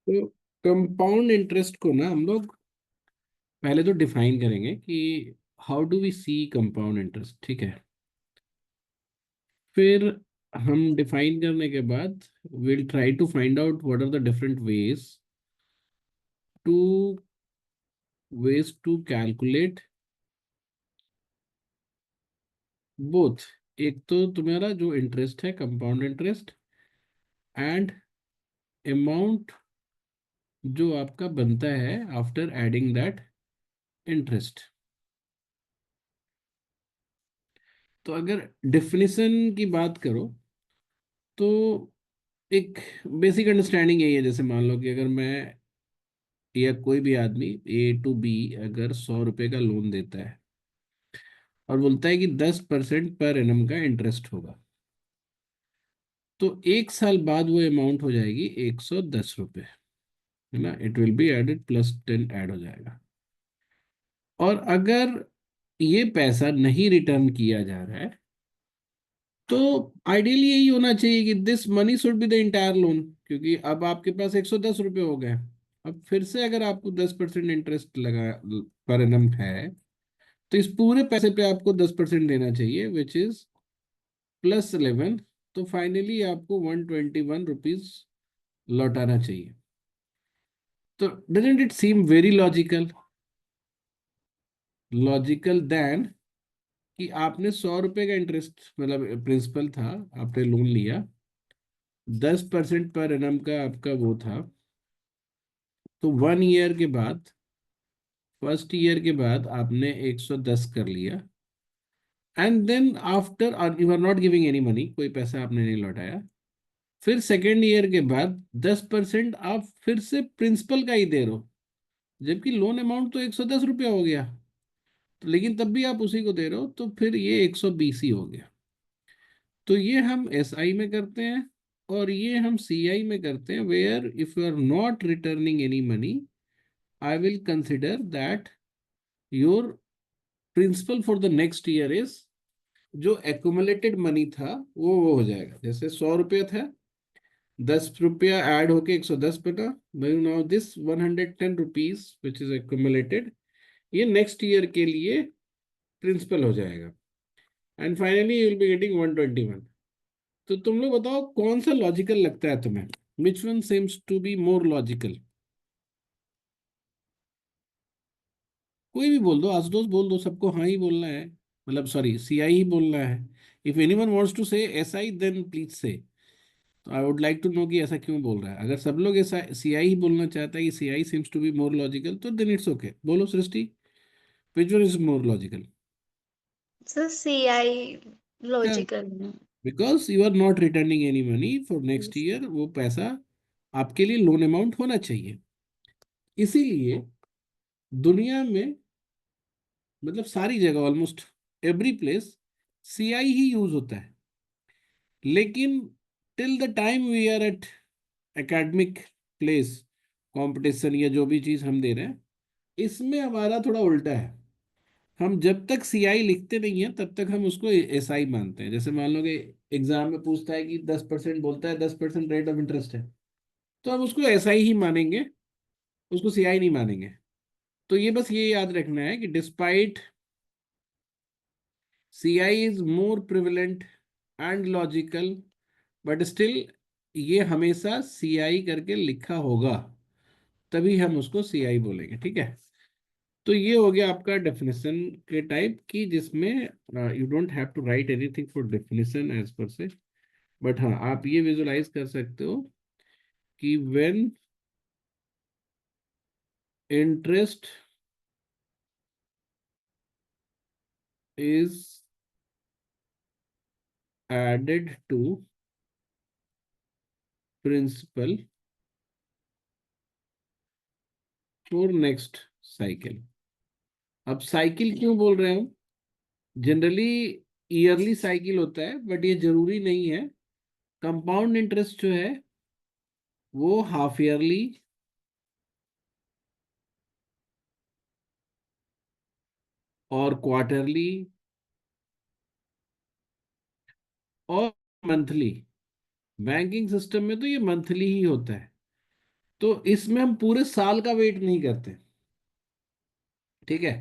तो compound interest को ना हम लोग पहले तो डिफाइन करेंगे कि how do we see compound interest, ठीक है। फिर हम डिफाइन करने के बाद will try to find out what are the different two ways to calculate both. एक तो तुम्हारा जो इंटरेस्ट है कंपाउंड इंटरेस्ट, एंड अमाउंट जो आपका बनता है आफ्टर एडिंग दैट इंटरेस्ट। तो अगर डेफिनेशन की बात करो तो एक बेसिक अंडरस्टैंडिंग यही है। जैसे मान लो कि अगर मैं या कोई भी आदमी A to B अगर 100 रुपए का लोन देता है और बोलता है कि 10% पर एनम का इंटरेस्ट होगा, तो 1 साल बाद वो अमाउंट हो जाएगी 110 रुपये, है ना। It will be added +10 add हो जाएगा। और अगर ये पैसा नहीं रिटर्न किया जा रहा है तो आइडियली यही होना चाहिए कि this money should be the entire loan, क्योंकि अब आपके पास 110 रुपये हो गए। अब फिर से अगर आपको 10% इंटरेस्ट लगा पर एनम है, तो इस पूरे पैसे पे आपको 10% देना चाहिए, विच इज +11। तो फाइनली आपको 121 रुपीज लौटाना चाहिए। तो doesn't it seem very logical, logical then कि आपने 100 रुपए का इंटरेस्ट मतलब प्रिंसिपल था, आपने लोन लिया, 10% पर एनम का आपका वो था। तो 1 ईयर के बाद, फर्स्ट ईयर के बाद आपने 110 कर लिया, and then after you are not giving any money, कोई पैसा आपने नहीं लौटाया। फिर सेकेंड ईयर के बाद 10% आप फिर से प्रिंसिपल का ही दे रहे हो, जबकि लोन अमाउंट तो 110 रुपया हो गया। तो लेकिन तब भी आप उसी को दे रहे हो, तो फिर ये 120 ही हो गया। तो ये हम SI में करते हैं और ये हम CI में करते हैं, where if you are not returning any money, I will consider that your principal for the next year is, जो एक्यूमुलेटेड मनी था वो हो जाएगा। जैसे 100 रुपया था, 10 रुपया ऐड होके 110 बना। Now this 110 rupees which is accumulated, ये नेक्स्ट ईयर के लिए प्रिंसिपल हो जाएगा। And finally you will be getting 121। तो तुम लोग बताओ कौन सा लॉजिकल लगता है तुम्हें, which one seems to be more logical. कोई भी बोल दो, आशुतोष बोल दो, सबको हाँ ही बोलना है, मतलब सॉरी CI ही बोलना है। If anyone wants to say SI then please say. तो I would like to know कि ऐसा क्यों बोल रहा है। अगर सब लोग ऐसा CI ही बोलना चाहता है कि CI seems to be more logical, तो देन इट्स ओके। बोलो सृष्टि, which one is more logical? Sir CI Yeah, logical है। because you are not returning any money for next year, वो पैसा आपके लिए लोन अमाउंट होना चाहिए। इसीलिए दुनिया में मतलब सारी जगह ऑलमोस्ट एवरी प्लेस CI ही यूज होता है। लेकिन till the time we are at academic place, competition या जो भी चीज हम दे रहे हैं, इसमें हमारा थोड़ा उल्टा है। हम जब तक CI लिखते नहीं है तब तक हम उसको SI मानते हैं। जैसे मान लो कि एग्जाम में पूछता है कि 10% बोलता है, 10% रेट ऑफ इंटरेस्ट है, तो हम उसको SI ही मानेंगे, उसको CI नहीं मानेंगे। तो ये बस ये याद रखना है कि despite CI is more prevalent and logical, but still ये हमेशा CI करके लिखा होगा, तभी हम उसको CI बोलेंगे, ठीक है। तो ये हो गया आपका डेफिनेशन के टाइप की, जिसमें you don't have to write anything for definition as per se. But हाँ, आप ये विजुलाइज कर सकते हो कि when interest is added to principal for next cycle. अब साइकिल क्यों बोल रहे हैं? जनरली ईयरली साइकिल होता है, बट ये जरूरी नहीं है। कंपाउंड इंटरेस्ट जो है वो हाफ ईयरली और क्वार्टरली और मंथली, बैंकिंग सिस्टम में तो ये मंथली ही होता है। तो इसमें हम पूरे साल का वेट नहीं करते, ठीक है।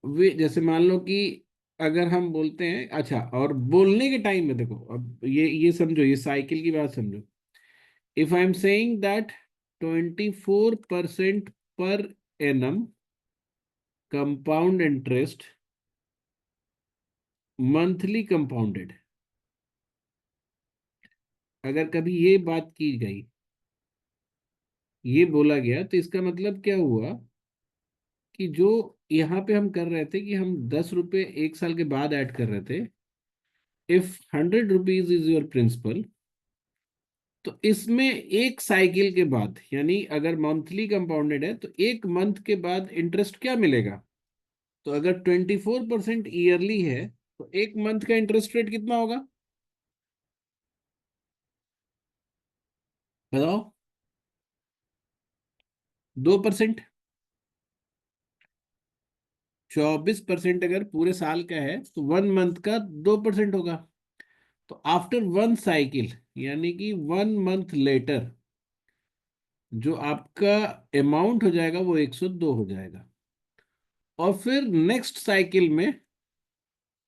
वे जैसे मान लो कि अगर हम बोलते हैं, अच्छा, और बोलने के टाइम में देखो, अब ये समझो, ये साइकिल की बात समझो। If I am saying that 24% per annum compound interest monthly compounded, अगर कभी ये बात की गई, ये बोला गया, तो इसका मतलब क्या हुआ कि जो यहाँ पे हम कर रहे थे कि हम 10 रुपए 1 साल के बाद ऐड कर रहे थे, if 100 rupees is your principal, तो इसमें एक साइकिल के बाद, यानी अगर मंथली कंपाउंडेड है तो एक मंथ के बाद इंटरेस्ट क्या मिलेगा। तो अगर 24% ईयरली है तो एक मंथ का इंटरेस्ट रेट कितना होगा, बताओ। 2%। 24% अगर पूरे साल का है तो 1 मंथ का 2% होगा। तो आफ्टर 1 साइकिल, यानी कि 1 मंथ लेटर, जो आपका अमाउंट हो जाएगा वो 102 हो जाएगा। और फिर नेक्स्ट साइकिल में,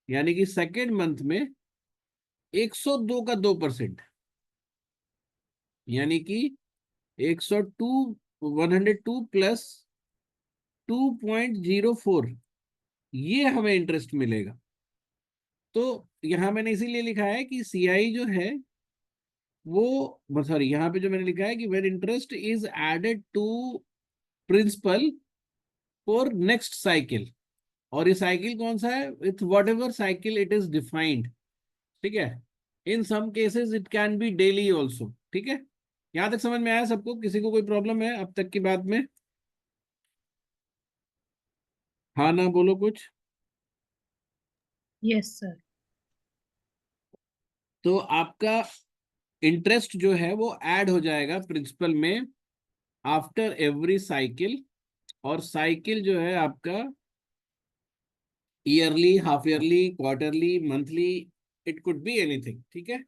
यानी कि सेकेंड मंथ में, 102 का 2%, यानी कि 102, 102 प्लस 2.04, ये हमें इंटरेस्ट मिलेगा। तो यहां मैंने इसीलिए लिखा है कि सीआई जो है वो, सॉरी, यहाँ पे जो मैंने लिखा है कि when interest is added to principal for next cycle, और ये साइकिल कौन सा है, with whatever cycle it is defined, ठीक है। In some cases it can be daily also, ठीक है। यहां तक समझ में आया सबको, किसी को कोई प्रॉब्लम है अब तक की बात में? हाँ ना बोलो कुछ। Yes sir. तो आपका इंटरेस्ट जो है वो ऐड हो जाएगा प्रिंसिपल में आफ्टर एवरी साइकिल, और साइकिल जो है आपका yearly, half yearly, quarterly, monthly, it could be anything, ठीक है।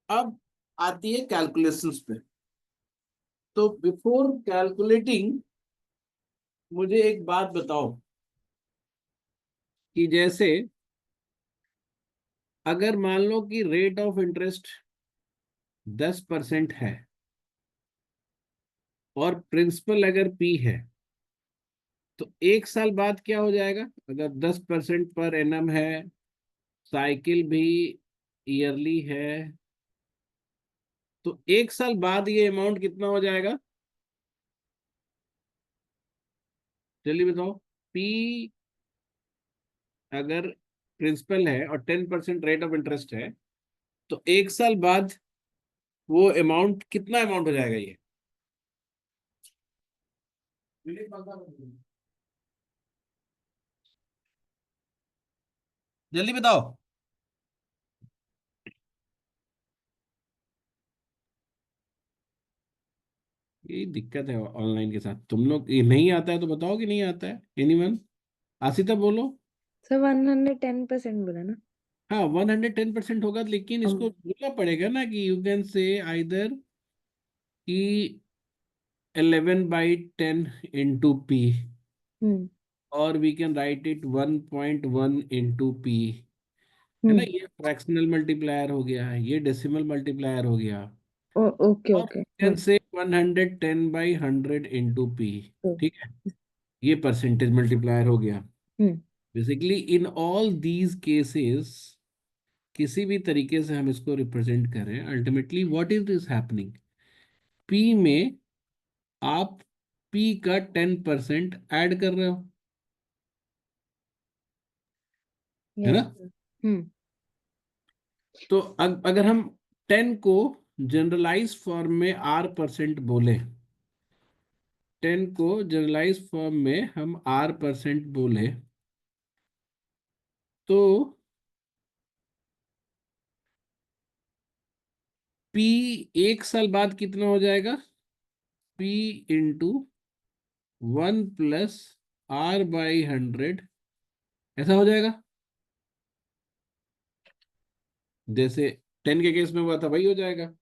अब आती है कैलकुलेशंस पे। तो बिफोर कैलकुलेटिंग मुझे एक बात बताओ कि जैसे अगर मान लो कि रेट ऑफ इंटरेस्ट 10% है और प्रिंसिपल अगर पी है, तो 1 साल बाद क्या हो जाएगा, अगर 10% पर एनम है, साइकिल भी ईयरली है, तो 1 साल बाद ये अमाउंट कितना हो जाएगा, जल्दी बताओ। पी अगर प्रिंसिपल है और 10% रेट ऑफ इंटरेस्ट है, तो 1 साल बाद वो अमाउंट कितना अमाउंट हो जाएगा ये, जल्दी बताओ। यही दिक्कत है ऑनलाइन के साथ, तुम लोग ये नहीं आता है तो बताओ कि नहीं आता है, एनीवन? आसिता बोलो। सर 110% बोला ना। हाँ, 110% होगा, लेकिन इसको हम बोलना पड़ेगा ना कि यू कैन से आइदर कि 11/10 इंटू पी, हम्म और we can write it 1.1 into P, है ना। हम्म ये फ्रैक्शनल मल्टीप्लायर हो गया, ये डेसिमल मल्टीप्लायर हो गया। ओके और okay can say 110/100 into P, ठीक है। ये परसेंटेज मल्टीप्लायर हो गया। Hmm basically in all these cases, किसी भी तरीके से हम इसको रिप्रेजेंट करें, ultimately what is this happening, P में आप पी का 10% ऐड कर रहे हो, है यस ना। सर। हम्म तो अगर हम 10 को जनरलाइज फॉर्म में R% बोले, 10 को जनरलाइज फॉर्म में हम R% बोले, तो P 1 साल बाद कितना हो जाएगा, P इंटू 1 + R/100, ऐसा हो जाएगा। जैसे 10 के केस में हुआ था वही हो जाएगा।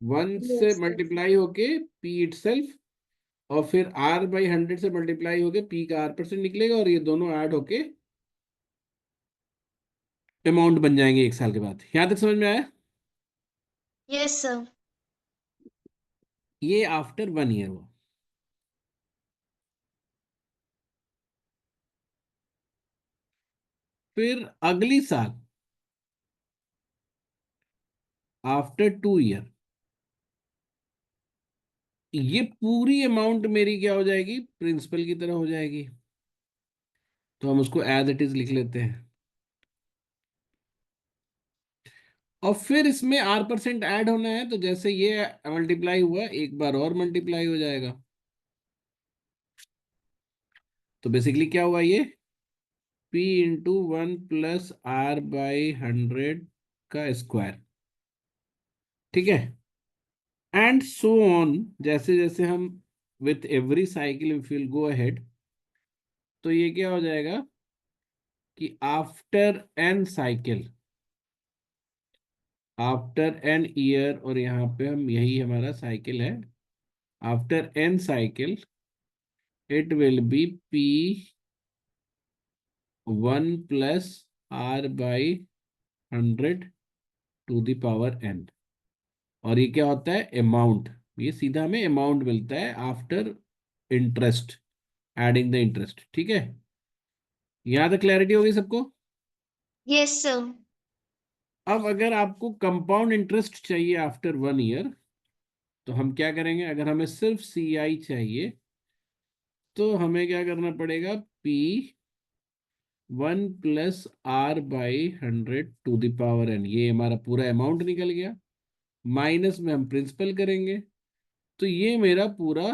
1 से Yes, sir. मल्टीप्लाई होके पी इटसेल्फ, और फिर आर बाई 100 से मल्टीप्लाई होके पी का R% निकलेगा, और ये दोनों ऐड होके अमाउंट बन जाएंगे 1 साल के बाद। यहां तक समझ में आया? Yes, sir. ये आफ्टर 1 ईयर हुआ। फिर अगली साल आफ्टर 2 ईयर ये पूरी अमाउंट मेरी क्या हो जाएगी, प्रिंसिपल की तरह हो जाएगी। तो हम उसको एज इट इज लिख लेते हैं, और फिर इसमें R% ऐड होना है, तो जैसे ये मल्टीप्लाई हुआ एक बार और मल्टीप्लाई हो जाएगा। तो बेसिकली क्या हुआ ये, P इंटू 1 + R/100 का स्क्वायर। ठीक है, एंड सो ऑन, जैसे जैसे हम with every cycle if will go ahead, तो ये क्या हो जाएगा कि after n cycle, after n year, और यहाँ पे हम यही हमारा साइकिल है, after n cycle it will be P1 + R/100 to the power n। और ये क्या होता है, अमाउंट। ये सीधा हमें अमाउंट मिलता है after interest, adding the interest. ठीक है, यहाँ तक क्लैरिटी होगी सबको? Yes, sir. अब अगर आपको कंपाउंड इंटरेस्ट चाहिए आफ्टर 1 ईयर, तो हम क्या करेंगे, अगर हमें सिर्फ CI चाहिए तो हमें क्या करना पड़ेगा, P1 + R/100 to the power n। ये हमारा पूरा अमाउंट निकल गया, माइनस में हम प्रिंसिपल करेंगे, तो ये मेरा पूरा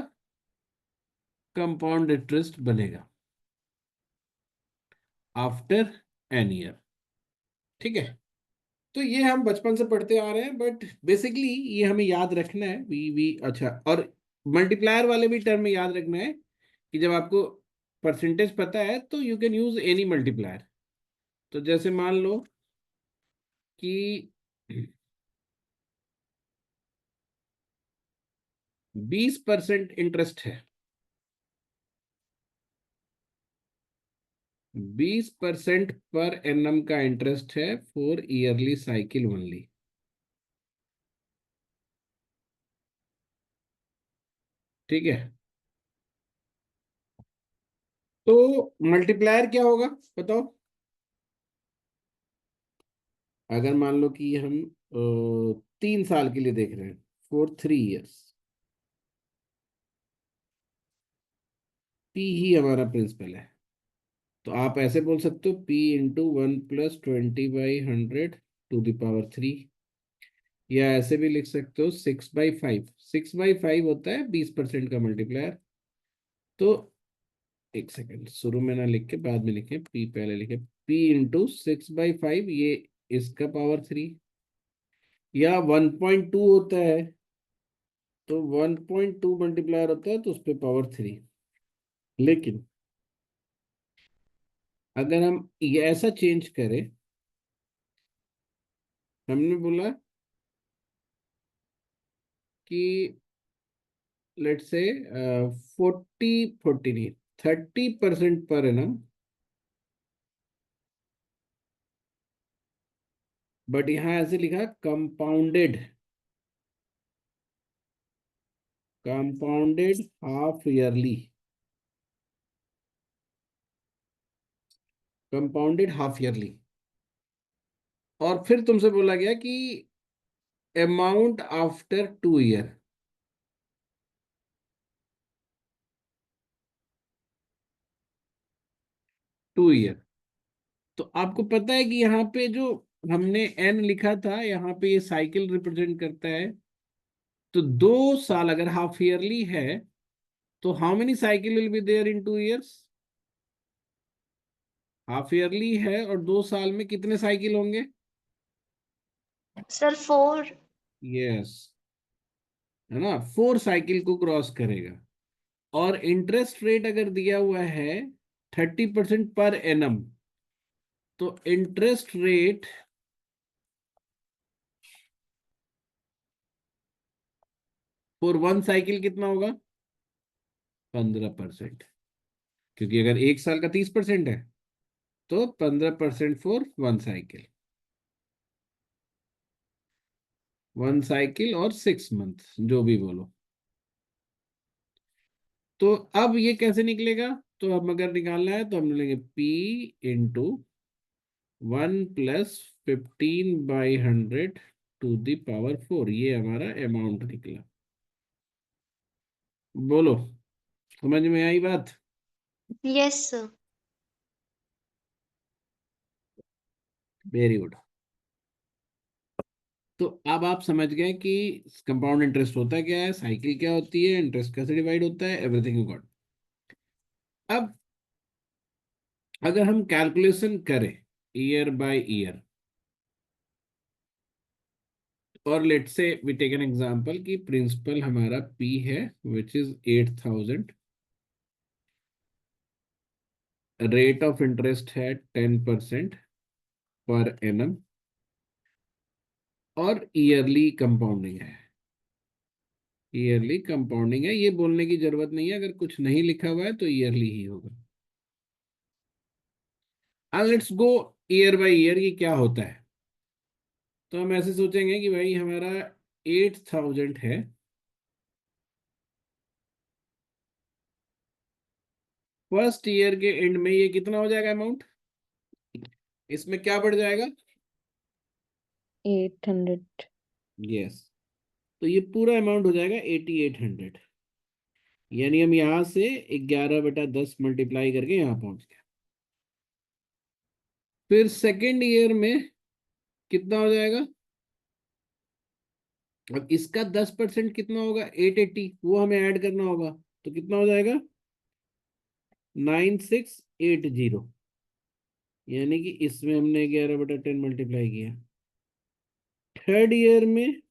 कंपाउंड इंटरेस्ट बनेगा आफ्टर n ईयर। ठीक है, तो ये हम बचपन से पढ़ते आ रहे हैं, बट बेसिकली ये हमें याद रखना है। वी अच्छा, और मल्टीप्लायर वाले भी टर्म में याद रखना है कि जब आपको परसेंटेज पता है तो you can use any multiplier. तो जैसे मान लो कि 20% इंटरेस्ट है, 20% पर एनम का इंटरेस्ट है फॉर ईयरली साइकिल ओनली। ठीक है, तो मल्टीप्लायर क्या होगा बताओ? अगर मान लो कि हम 3 साल के लिए देख रहे हैं, फॉर 3 इयर्स, पी ही हमारा प्रिंसिपल है, तो आप ऐसे बोल सकते हो P × 1 + 20/100 टू द पावर 3, या ऐसे भी लिख सकते हो 6/5। 6/5 होता है 20% का मल्टीप्लायर। तो एक सेकंड, शुरू में ना लिख के बाद में लिखे, पी पहले लिखे, P × 6/5, ये इसका पावर 3, या 1.2 होता है, तो 1.2 मल्टीप्लायर होता है तो उस पर पावर 3। लेकिन अगर हम ये ऐसा चेंज करें, हमने बोला कि लेट्स से 40 नहीं, 30% पर एनम, बट यहाँ ऐसे लिखा compounded, compounded half yearly, compounded half yearly. और फिर तुमसे बोला गया कि अमाउंट आफ्टर 2 ईयर, 2 ईयर। तो आपको पता है कि यहाँ पे जो हमने एन लिखा था, यहाँ पे ये साइकिल रिप्रेजेंट करता है। तो 2 साल अगर हाफ ईयरली है, तो how many cycle will be there in 2 years? Half yearly है और 2 साल में कितने साइकिल होंगे? Sir, 4. यस, है ना, 4 साइकिल को क्रॉस करेगा। और इंटरेस्ट रेट अगर दिया हुआ है 30% पर एनम, तो interest rate for one cycle कितना होगा? 15%। क्योंकि अगर एक साल का 30% है तो 15% for one cycle, one cycle और 6 मंथ, जो भी बोलो। तो अब ये कैसे निकलेगा? तो अब अगर निकालना है तो हम लेंगे P into 1 + 15/100 to the power 4। ये हमारा अमाउंट निकला। बोलो, समझ में आई बात? Yes, sir. Very good. तो अब आप समझ गए कि कंपाउंड इंटरेस्ट होता क्या है, साइकिल क्या होती है, इंटरेस्ट कैसे डिवाइड होता है, एवरीथिंग यू गॉट। अब अगर हम कैलकुलेशन करें ईयर बाय ईयर, और लेट से वी टेक एन एग्जांपल कि प्रिंसिपल हमारा P है which is 8000, rate of interest है 10% पर एनम, और ईयरली कंपाउंडिंग है। ईयरली कंपाउंडिंग है, ये बोलने की जरूरत नहीं है, अगर कुछ नहीं लिखा हुआ है तो ईयरली ही होगा। अब let's go year by year, ये क्या होता है। तो हम ऐसे सोचेंगे कि भाई हमारा 8000 है, फर्स्ट ईयर के एंड में ये कितना हो जाएगा अमाउंट? इसमें क्या बढ़ जाएगा? 800। यस। तो ये पूरा अमाउंट हो जाएगा 8800। यानी हम यहां से 11/10 मल्टीप्लाई करके यहाँ पहुंच गए। फिर सेकेंड ईयर में कितना हो जाएगा? अब इसका 10% कितना होगा? 880, वो हमें ऐड करना होगा। तो कितना हो जाएगा? 9680। यानी कि इसमें हमने 11/10 मल्टीप्लाई किया। थर्ड ईयर में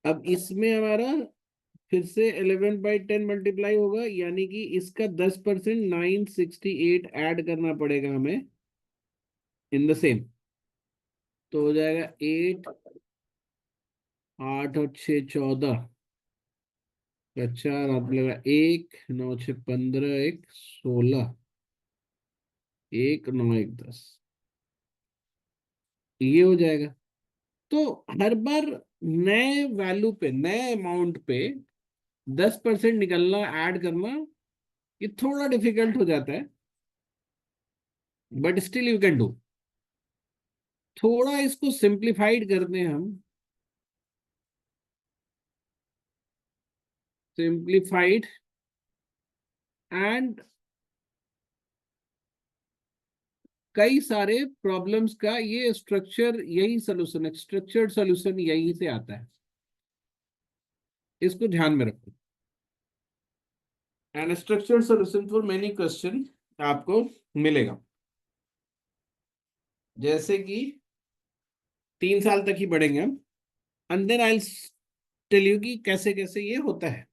अब इसमें हमारा फिर से 11/10 मल्टीप्लाई होगा, यानी कि इसका 10% 968 ऐड करना पड़ेगा हमें इन द सेम। तो हो जाएगा 8, 8 और 6 14, अच्छा रात लगा 1, 9 6 15, 1 16, 1 9 1 10, ये हो जाएगा। तो हर बार नए वैल्यू पे, नए अमाउंट पे 10% निकलना, ऐड करना, ये थोड़ा डिफिकल्ट हो जाता है, but still you can do. थोड़ा इसको सिंप्लीफाइड करते हैं हम, सिंप्लीफाइड एंड कई सारे प्रॉब्लम्स का ये स्ट्रक्चर, यही सोल्यूशन है, स्ट्रक्चर्ड सोल्यूशन यही से आता है। इसको ध्यान में रखो। And structured solution for many question आपको मिलेगा, जैसे कि 3 साल तक ही पढ़ेंगे हम, and then I tell you कि कैसे कैसे ये होता है,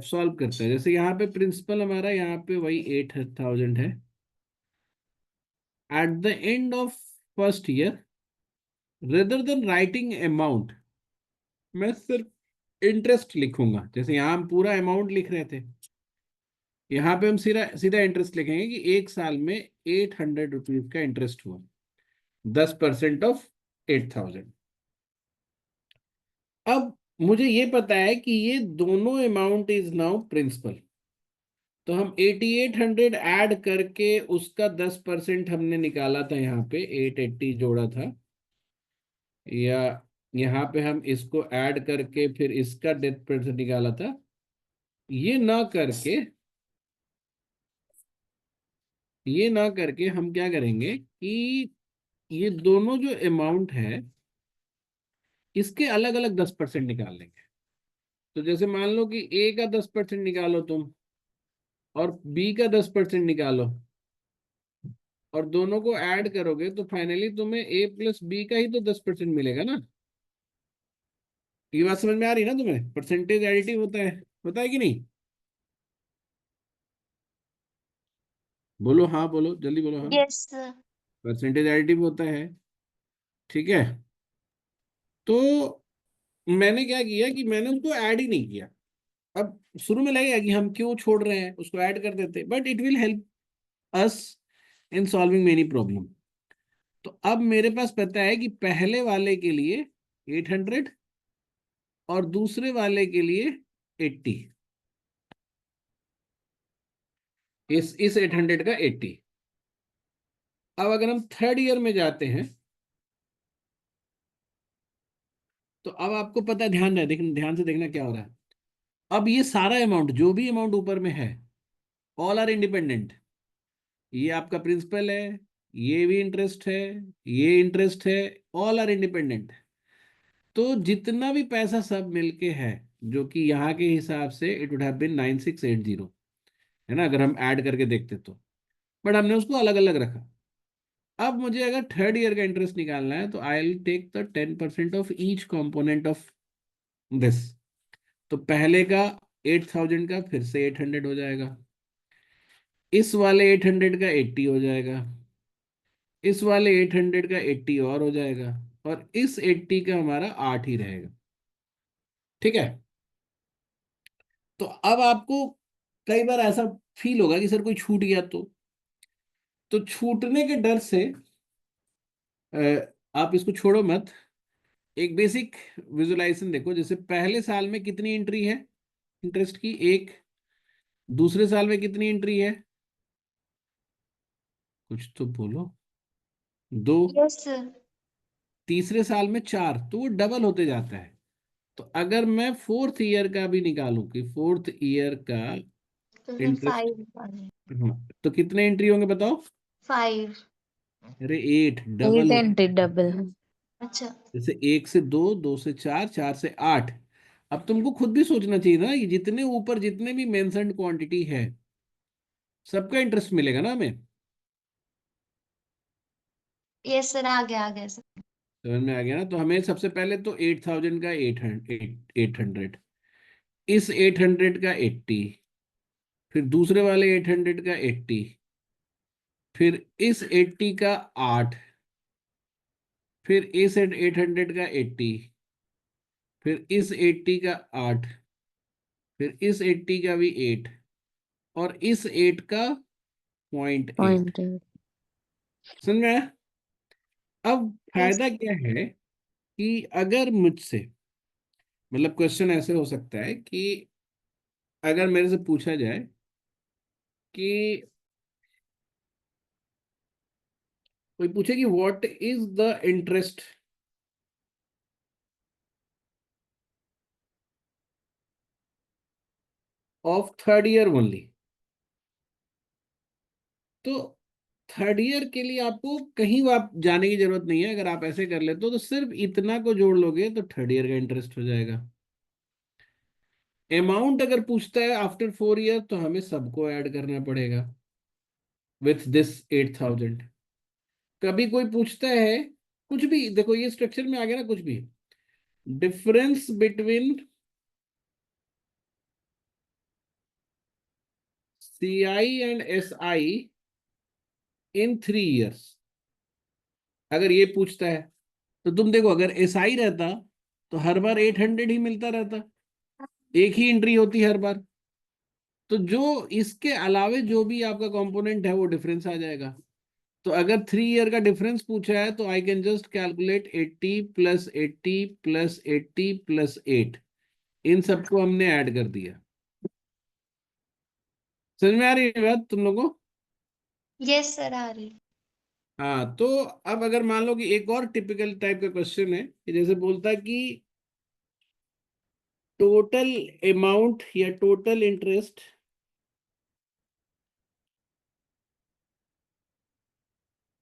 सॉल्व करते हैं। जैसे यहाँ पे प्रिंसिपल हमारा यहाँ पे वही 8000 है। At the end of first year, rather than writing amount, मैं सिर्फ इंटरेस्ट लिखूंगा। जैसे यहाँ हम पूरा अमाउंट लिख रहे थे, यहाँ पे हम सीधा सीधा इंटरेस्ट लिखेंगे कि एक साल में 800 रुपीज का इंटरेस्ट हुआ, 10% ऑफ 8000। अब मुझे ये पता है कि ये दोनों अमाउंट इज नाउ प्रिंसिपल, तो हम 8800 ऐड करके उसका 10% हमने निकाला था, यहाँ पे 880 जोड़ा था, या यहाँ पे हम इसको ऐड करके फिर इसका 10% निकाला था। ये ना करके, ये ना करके हम क्या करेंगे कि ये दोनों जो अमाउंट है इसके अलग अलग 10% निकाल लेंगे। तो जैसे मान लो कि ए का 10% निकालो तुम, और बी का 10% निकालो, और दोनों को ऐड करोगे तो फाइनली तुम्हें ए प्लस बी का ही तो 10% मिलेगा ना। ये बात समझ में आ रही है ना तुम्हें? परसेंटेज एडिटिव होता है, पता है कि नहीं? बोलो हाँ, बोलो जल्दी बोलो हाँ। Yes, sir. परसेंटेज एडिटिव होता है, ठीक है। तो मैंने क्या किया कि मैंने उसको ऐड ही नहीं किया। अब शुरू में लगेगा कि हम क्यों छोड़ रहे हैं, उसको ऐड कर देते, but it will help us in solving many problem. तो अब मेरे पास पता है कि पहले वाले के लिए 800 और दूसरे वाले के लिए 80। इस 800 का 80। अब अगर हम थर्ड ईयर में जाते हैं तो अब आपको पता है, ध्यान से देखना क्या हो रहा है। अब ये सारा अमाउंट, जो भी अमाउंट ऊपर में है, ऑल आर इंडिपेंडेंट। ये आपका प्रिंसिपल है, ये भी इंटरेस्ट है, ये इंटरेस्ट है, ऑल आर इंडिपेंडेंट। तो जितना भी पैसा सब मिलके है, जो कि यहाँ के हिसाब से इट वुड हैव बीन 9680, है ना, अगर हम ऐड करके देखते तो। बट हमने उसको अलग अलग रखा। अब मुझे अगर थर्ड ईयर का इंटरेस्ट निकालना है तो I will take the 10% of each component of this. तो पहले का 8000 का फिर से 800 हो जाएगा, इस वाले 800 का 80 हो जाएगा, इस वाले 800 का 80 और हो जाएगा, और इस 80 का हमारा 8 ही रहेगा। ठीक है। तो अब आपको कई बार ऐसा फील होगा कि सर कोई छूट गया तो छूटने के डर से आप इसको छोड़ो मत। एक बेसिक विजुलाइजेशन देखो, जैसे पहले साल में कितनी एंट्री है इंटरेस्ट की, एक। दूसरे साल में कितनी एंट्री है, कुछ तो बोलो, दो। Yes sir. तीसरे साल में चार, तो वो डबल होते जाता है। तो अगर मैं फोर्थ ईयर का भी निकालूं कि फोर्थ ईयर का तो फिर इंटरेस्ट, 5 हाँ, तो कितने एंट्री होंगे बताओ। 5। अरे 8 डबल एट हो। And double. अच्छा। जैसे एक से दो, दो से चार, चार से आठ। अब तुमको खुद भी सोचना चाहिए ना, ये जितने ऊपर जितने भी मेंशन्ड क्वांटिटी है, सबका इंटरेस्ट मिलेगा ना हमें। यस सर, आ गया सर। समझ में आ गया ना। तो हमें सबसे पहले तो 8000 का 800, इस 800 का 80, फिर दूसरे वाले 800 का 80, फिर इस 80 का 8, फिर इस 800 का 80, फिर इस 80 का 8, फिर इस 80 का भी 8, और इस 8 का 0.8। पॉइंट। समझ में आया? अब यस। फायदा क्या है कि अगर मुझसे, मतलब क्वेश्चन ऐसे हो सकता है कि अगर मेरे से पूछा जाए कि कोई पूछे कि what is the interest of third year only, तो थर्ड ईयर के लिए आपको कहीं आप जाने की जरूरत नहीं है। अगर आप ऐसे कर लेते हो तो सिर्फ इतना को जोड़ लोगे तो थर्ड ईयर का इंटरेस्ट हो जाएगा। अमाउंट अगर पूछता है आफ्टर 4 ईयर तो हमें सबको ऐड करना पड़ेगा विथ दिस 8000। कभी कोई पूछता है कुछ भी, देखो ये स्ट्रक्चर में आ गया ना, कुछ भी difference between CI and SI in 3 years, अगर ये पूछता है तो तुम देखो, अगर SI रहता तो हर बार 800 ही मिलता रहता, एक ही एंट्री होती हर बार। तो जो इसके अलावे जो भी आपका कंपोनेंट है वो डिफरेंस आ जाएगा। तो अगर 3 ईयर का डिफरेंस पूछा है तो I can just calculate 80 plus 80 plus 80 plus 8, इन सबको हमने ऐड कर दिया। समझ में आ रही है बात तुम लोगों को? यस सर, आ रही। हाँ, तो अब अगर मान लो कि एक और टिपिकल टाइप का क्वेश्चन है कि जैसे बोलता है कि टोटल अमाउंट या टोटल इंटरेस्ट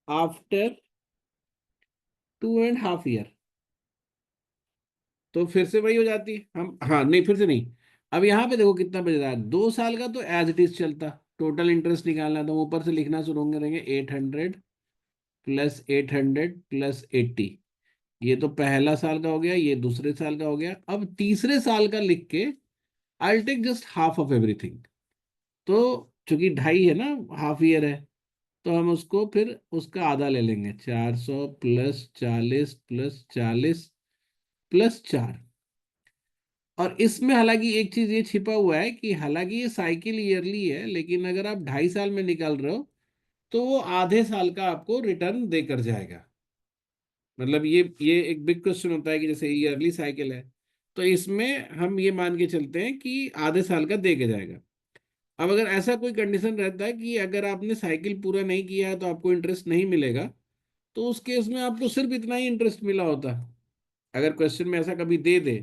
आफ्टर 2.5 ईयर, तो फिर से वही हो जाती है हम, हाँ नहीं फिर से नहीं। अब यहाँ पे देखो कितना बच रहा है, 2 साल का तो एज इट इज चलता। टोटल इंटरेस्ट निकालना तो ऊपर से लिखना शुरू रहेंगे 800 प्लस 800 प्लस 80। ये तो पहला साल का हो गया, ये दूसरे साल का हो गया। अब तीसरे साल का लिख के I take just half of everything. तो चूंकि ढाई है ना, हाफ ईयर है, तो हम उसको फिर उसका आधा ले लेंगे, 400 प्लस 40 प्लस 40, +4। और इसमें हालांकि एक चीज ये छिपा हुआ है कि हालांकि ये साइकिल ईयरली है, लेकिन अगर आप 2.5 साल में निकाल रहे हो तो वो आधे साल का आपको रिटर्न देकर जाएगा। मतलब ये एक बिग क्वेश्चन होता है कि जैसे ईयरली साइकिल है, तो इसमें हम ये मान के चलते हैं कि आधे साल का दे के जाएगा। अब अगर ऐसा कोई कंडीशन रहता है कि अगर आपने साइकिल पूरा नहीं किया है तो आपको इंटरेस्ट नहीं मिलेगा, तो उस केस में आपको सिर्फ इतना ही इंटरेस्ट मिला होता। अगर क्वेश्चन में ऐसा कभी दे दे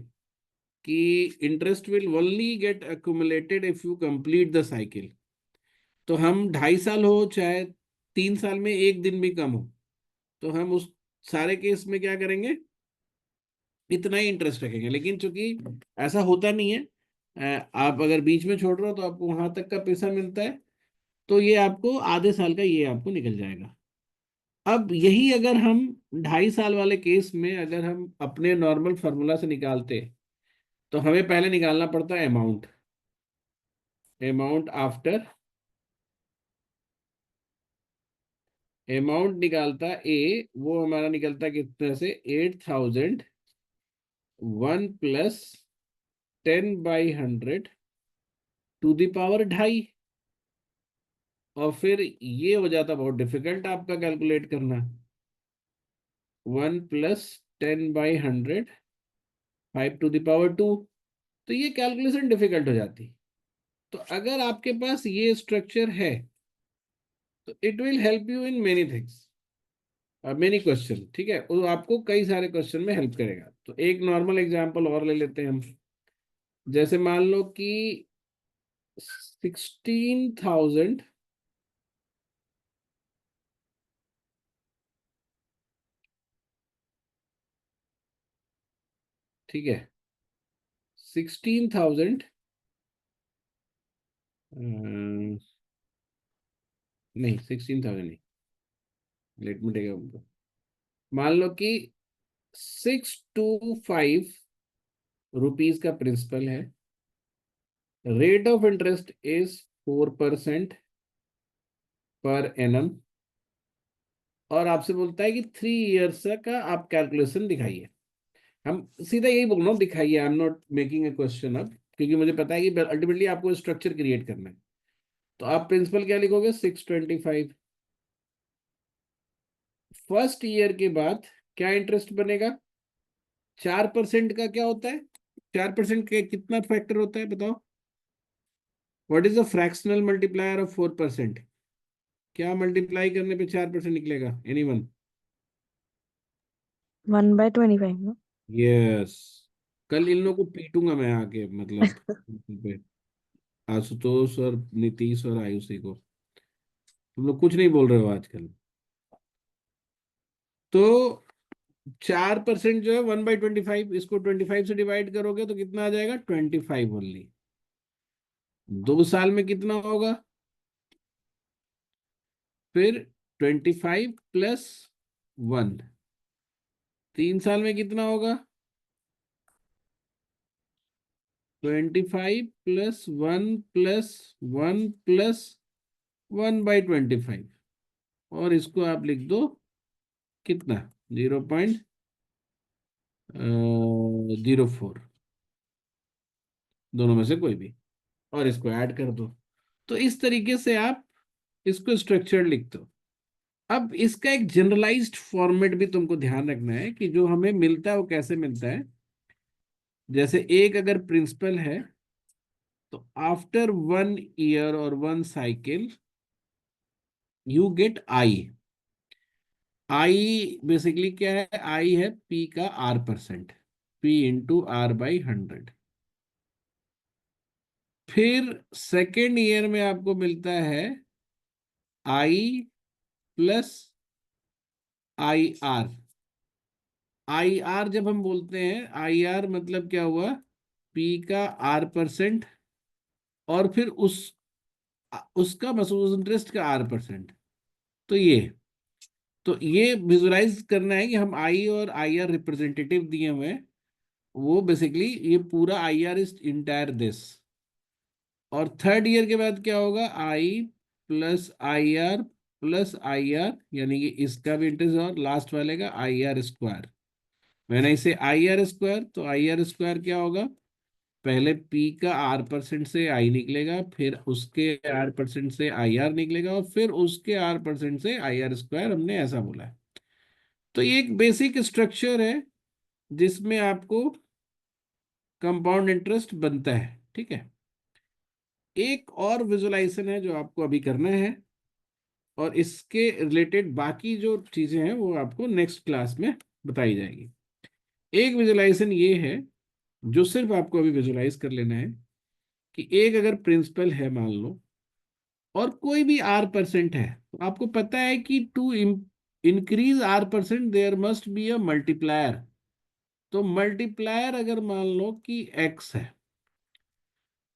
कि interest will only get accumulated if you complete the cycle, तो हम 2.5 साल हो चाहे 3 साल में एक दिन भी कम हो, तो हम उस सारे केस में क्या करेंगे, इतना ही इंटरेस्ट रखेंगे। लेकिन चूंकि ऐसा होता नहीं है, आप अगर बीच में छोड़ रहे हो तो आपको वहां तक का पैसा मिलता है, तो ये आपको आधे साल का ये आपको निकल जाएगा। अब यही अगर हम 2.5 साल वाले केस में अगर हम अपने नॉर्मल फार्मूला से निकालते, तो हमें पहले निकालना पड़ता है अमाउंट। अमाउंट आफ्टर अमाउंट निकालता ए, वो हमारा निकलता कितने से, 8,000 1 + 10/100 टू द पावर 2.5। और फिर ये हो जाता बहुत डिफिकल्ट आपका कैलकुलेट करना, 1 + 10/100 5 टू द पावर 2। तो ये कैलकुलेशन डिफिकल्ट हो जाती। तो अगर आपके पास ये स्ट्रक्चर है तो it will help you in many things, many question. ठीक है, वो आपको कई सारे क्वेश्चन में हेल्प करेगा। तो एक नॉर्मल एग्जांपल और ले लेते हैं हम। जैसे मान लो कि 16,000 ठीक है, 16,000 नहीं, 16,000 नहीं, लेट मी टेक, मान लो कि 625 रुपीज का प्रिंसिपल है, rate of interest is 4% per annum, और आपसे बोलता है कि 3 इयर्स का आप कैलकुलेशन दिखाइए। हम सीधा यही बोल रहा हूँ, दिखाइए। I am not making a question अब, क्योंकि मुझे पता है कि अल्टीमेटली आपको स्ट्रक्चर क्रिएट करना है। तो आप प्रिंसिपल क्या लिखोगे, 625। फर्स्ट ईयर के बाद क्या इंटरेस्ट बनेगा, 4% का क्या होता है, 4% का कितना फैक्टर होता है बताओ। What is the fractional multiplier of 4%? क्या मल्टीप्लाई करने पे 4% निकलेगा, एनीवन? 1/25 ना। यस। कल इन लोगों को पीटूंगा मैं आके, मतलब पे, आशुतोष और नीतीश और आयुषी को। तुम लोग कुछ नहीं बोल रहे हो आजकल। तो 4% जो है 1/25, इसको 25 से डिवाइड करोगे तो कितना आ जाएगा, 25 ओनली। 2 साल में कितना होगा, फिर 25 + 1। 3 साल में कितना होगा, 25 + 1 + 1 + 1/25। और इसको आप लिख दो कितना, 0.04, दोनों में से कोई भी, और इसको ऐड कर दो। तो इस तरीके से आप इसको स्ट्रक्चर लिख दो। अब इसका एक जनरलाइज्ड फॉर्मेट भी तुमको ध्यान रखना है कि जो हमें मिलता है वो कैसे मिलता है। जैसे एक अगर प्रिंसिपल है, तो आफ्टर 1 ईयर और 1 cycle you get I. I basically क्या है, आई है पी का R%, P × R/100। फिर सेकेंड ईयर में आपको मिलता है आई +IR। IR जब हम बोलते हैं, IR मतलब क्या हुआ, P का R%, और फिर उसका मसूद इंटरेस्ट का R%। तो ये विजुलाइज करना है कि हम आई और IR रिप्रेजेंटेटिव दिए हुए हैं, वो बेसिकली ये पूरा IR इज इंटायर दिस। और थर्ड ईयर के बाद क्या होगा, आई +IR +IR, यानी कि इसका भी इंटरेस्ट, और लास्ट वाले का IR²। व्हेन आई से आई आर स्क्वायर, तो आई आर स्क्वायर क्या होगा, पहले पी का आर परसेंट से आई निकलेगा, फिर उसके आर परसेंट से आई आर निकलेगा, और फिर उसके आर परसेंट से आई आर स्क्वायर, हमने ऐसा बोला है। तो ये एक बेसिक स्ट्रक्चर है जिसमें आपको कंपाउंड इंटरेस्ट बनता है, ठीक है। एक और विजुलाइजेशन है जो आपको अभी करना है, और इसके रिलेटेड बाकी जो चीजें हैं वो आपको नेक्स्ट क्लास में बताई जाएगी। एक विजुलाइजेशन ये है जो सिर्फ आपको अभी विजुलाइज कर लेना है, कि एक अगर प्रिंसिपल है मान लो, और कोई भी आर परसेंट है, तो आपको पता है कि to increase R percent there must be a multiplier. तो मल्टीप्लायर अगर मान लो कि एक्स है,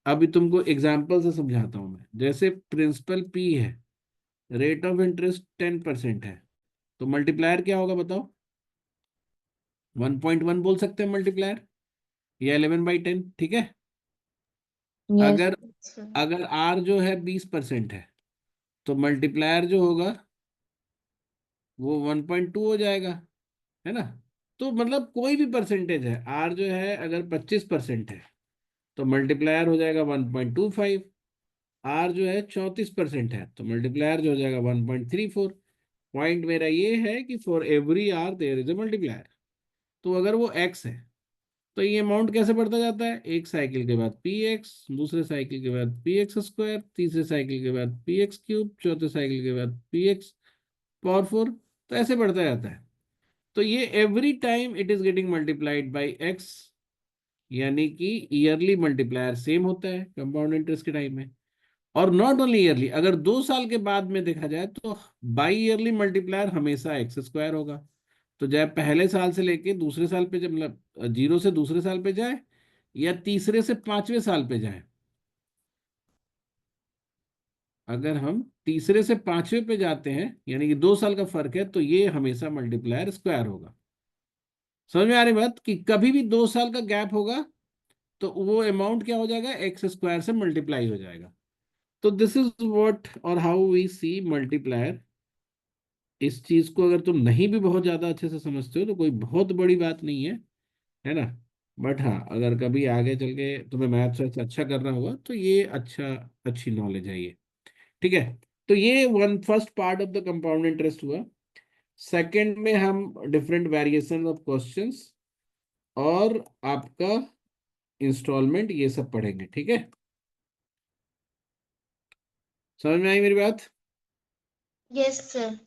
अभी तुमको एग्जाम्पल से समझाता हूं मैं। जैसे प्रिंसिपल पी है, रेट ऑफ इंटरेस्ट 10% है, तो मल्टीप्लायर क्या होगा बताओ? 1.1 बोल सकते हैं मल्टीप्लायर, या 11/10, ठीक है। यस। अगर अच्छा। अगर आर जो है 20% है, तो मल्टीप्लायर जो होगा वो 1.2 हो जाएगा, है ना। तो मतलब कोई भी परसेंटेज है, आर जो है अगर 25% है, तो मल्टीप्लायर हो जाएगा 1.25। आर जो है 34% है, तो मल्टीप्लायर जो हो जाएगा 1.34। पॉइंट मेरा ये है कि for every R there is a multiplier. तो अगर वो एक्स है, तो ये अमाउंट कैसे बढ़ता जाता है, एक साइकिल के बाद पी एक्स, दूसरे साइकिल के बाद पी एक्स स्क्वायर, तीसरे साइकिल के बाद पी एक्स क्यूब, चौथे साइकिल के बाद पी एक्स पावर 4, तो ऐसे बढ़ता जाता है। तो ये every time it is getting multiplied by x, यानी कि ईयरली मल्टीप्लायर सेम होता है कंपाउंड इंटरेस्ट के टाइम में। और नॉट ओनली ईयरली, अगर 2 साल के बाद में देखा जाए तो बाई ईयरली मल्टीप्लायर हमेशा एक्स स्क्वायर होगा। तो चाहे पहले साल से लेके दूसरे साल पे, जब मतलब 0 से दूसरे साल पे जाए, या तीसरे से 5वें साल पे जाए, अगर हम तीसरे से 5वें पे जाते हैं, यानी कि 2 साल का फर्क है, तो ये हमेशा मल्टीप्लायर स्क्वायर होगा। समझ में आ रही बात, कि कभी भी 2 साल का गैप होगा तो वो अमाउंट क्या हो जाएगा, एक्स स्क्वायर से मल्टीप्लाई हो जाएगा। तो दिस इज व्हाट और हाउ वी सी मल्टीप्लायर। इस चीज को अगर तुम नहीं भी बहुत ज्यादा अच्छे से समझते हो तो कोई बहुत बड़ी बात नहीं है ना। बट हाँ, अगर कभी आगे चल के तुम्हें मैथ्स वैथ्स अच्छा करना हुआ तो ये अच्छी नॉलेज है ये, ठीक है। तो ये one first part of the compound interest हुआ। सेकंड में हम डिफरेंट वेरिएशन ऑफ क्वेश्चंस और आपका इंस्टॉलमेंट ये सब पढ़ेंगे, ठीक है। समझ में आई मेरी बात? Yes sir.